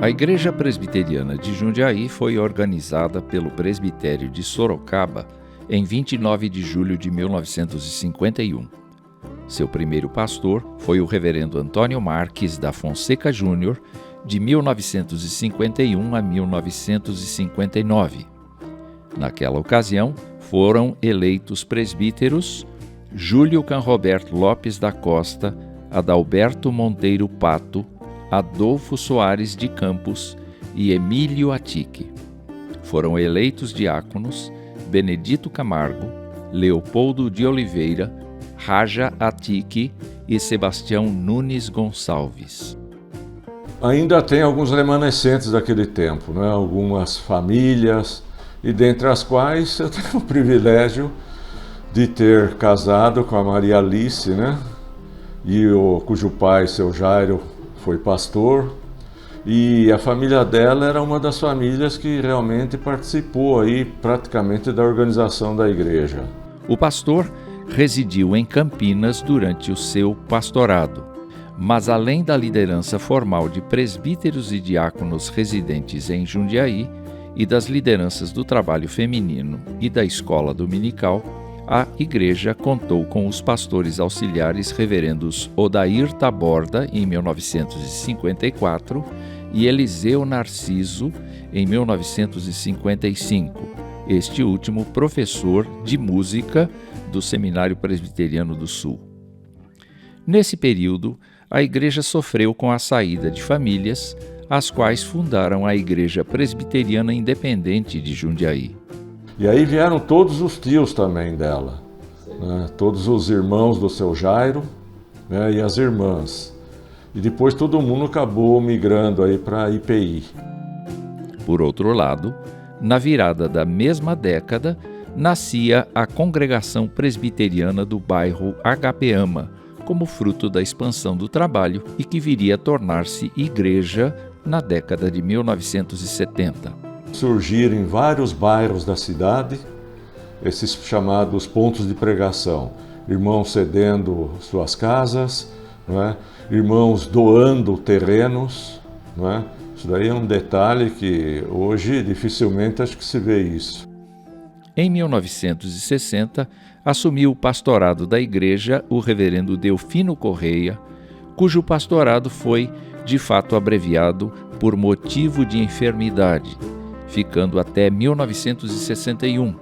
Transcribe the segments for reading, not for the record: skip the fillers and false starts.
A Igreja Presbiteriana de Jundiaí foi organizada pelo Presbitério de Sorocaba em 29 de julho de 1951. Seu primeiro pastor foi o reverendo Antônio Marques da Fonseca Júnior, de 1951 a 1959. Naquela ocasião, foram eleitos presbíteros Júlio Canroberto Lopes da Costa, Adalberto Monteiro Pato, Adolfo Soares de Campos e Emílio Atique. Foram eleitos diáconos Benedito Camargo, Leopoldo de Oliveira, Raja Atique e Sebastião Nunes Gonçalves. Ainda tem alguns remanescentes daquele tempo, né? Algumas famílias, e dentre as quais eu tenho o privilégio de ter casado com a Maria Alice, né? Cujo pai, seu Jairo, foi pastor, e a família dela era uma das famílias que realmente participou aí praticamente da organização da igreja. O pastor residiu em Campinas durante o seu pastorado, mas além da liderança formal de presbíteros e diáconos residentes em Jundiaí e das lideranças do trabalho feminino e da escola dominical, a igreja contou com os pastores auxiliares reverendos Odair Taborda, em 1954, e Eliseu Narciso, em 1955, este último professor de música do Seminário Presbiteriano do Sul. Nesse período, a igreja sofreu com a saída de famílias, as quais fundaram a Igreja Presbiteriana Independente de Jundiaí. E aí vieram todos os tios também dela, né? Todos os irmãos do seu Jairo, né? E as irmãs. E depois todo mundo acabou migrando aí para a IPI. Por outro lado, na virada da mesma década, nascia a Congregação Presbiteriana do bairro Agapeama, como fruto da expansão do trabalho e que viria a tornar-se igreja na década de 1970. Surgiram em vários bairros da cidade esses chamados pontos de pregação. Irmãos cedendo suas casas, não é? Irmãos doando terrenos. Não é? Isso daí é um detalhe que hoje dificilmente acho que se vê isso. Em 1960, assumiu o pastorado da igreja o reverendo Delfino Correia, cujo pastorado foi, de fato, abreviado por motivo de enfermidade, ficando até 1961,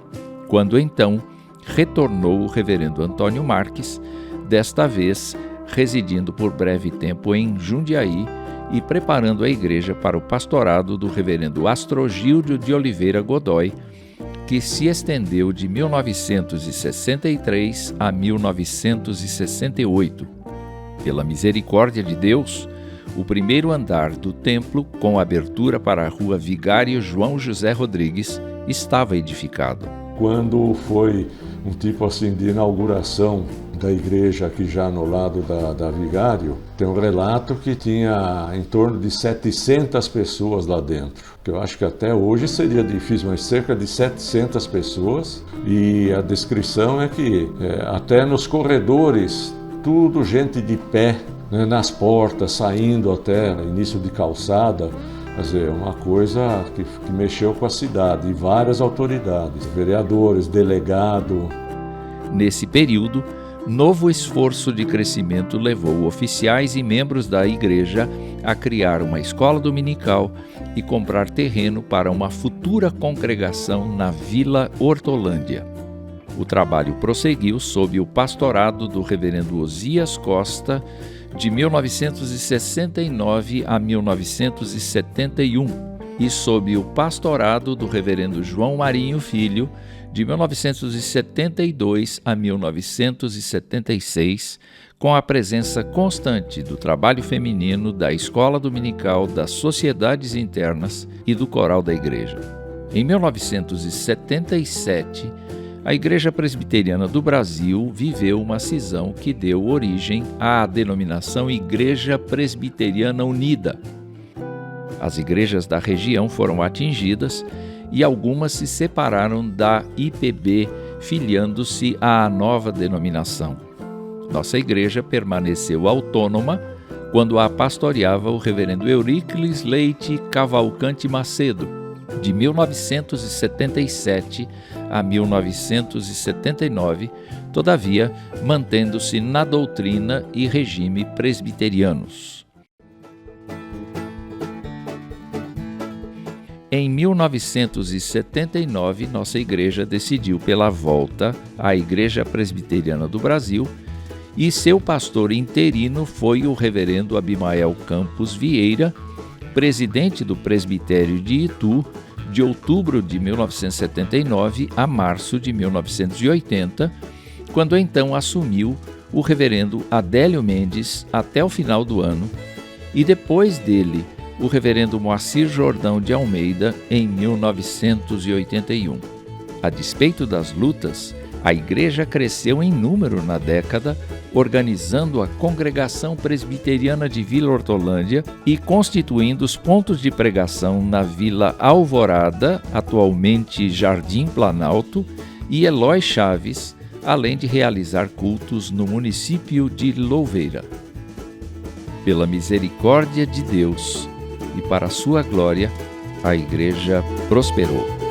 quando então retornou o reverendo Antônio Marques, desta vez residindo por breve tempo em Jundiaí e preparando a igreja para o pastorado do reverendo Astrogildo de Oliveira Godoy, que se estendeu de 1963 a 1968. Pela misericórdia de Deus, o primeiro andar do templo, com abertura para a rua Vigário João José Rodrigues, estava edificado. Quando foi um tipo assim de inauguração da igreja aqui já no lado da Vigário, tem um relato que tinha em torno de 700 pessoas lá dentro. Que eu acho que até hoje seria difícil, mas cerca de 700 pessoas. E a descrição é que até nos corredores, tudo gente de pé, né, nas portas, saindo até início de calçada. Quer dizer, uma coisa que mexeu com a cidade, e várias autoridades, vereadores, delegado. Nesse período, novo esforço de crescimento levou oficiais e membros da igreja a criar uma escola dominical e comprar terreno para uma futura congregação na Vila Hortolândia. O trabalho prosseguiu sob o pastorado do reverendo Osias Costa, de 1969 a 1971, e sob o pastorado do reverendo João Marinho Filho, de 1972 a 1976, com a presença constante do trabalho feminino, da escola dominical, das sociedades internas e do coral da igreja. Em 1977, a Igreja Presbiteriana do Brasil viveu uma cisão que deu origem à denominação Igreja Presbiteriana Unida. As igrejas da região foram atingidas e algumas se separaram da IPB, filiando-se à nova denominação. Nossa igreja permaneceu autônoma, quando a pastoreava o reverendo Euríclides Leite Cavalcante Macedo, de 1977 a 1979, todavia mantendo-se na doutrina e regime presbiterianos. Em 1979, nossa igreja decidiu pela volta à Igreja Presbiteriana do Brasil e seu pastor interino foi o reverendo Abimael Campos Vieira, presidente do presbitério de Itu, de outubro de 1979 a março de 1980, quando então assumiu o reverendo Adélio Mendes até o final do ano, e depois dele, o reverendo Moacir Jordão de Almeida, em 1981. A despeito das lutas, a igreja cresceu em número na década, organizando a Congregação Presbiteriana de Vila Hortolândia e constituindo os pontos de pregação na Vila Alvorada, atualmente Jardim Planalto, e Eloy Chaves, além de realizar cultos no município de Louveira. Pela misericórdia de Deus e para a sua glória, a igreja prosperou.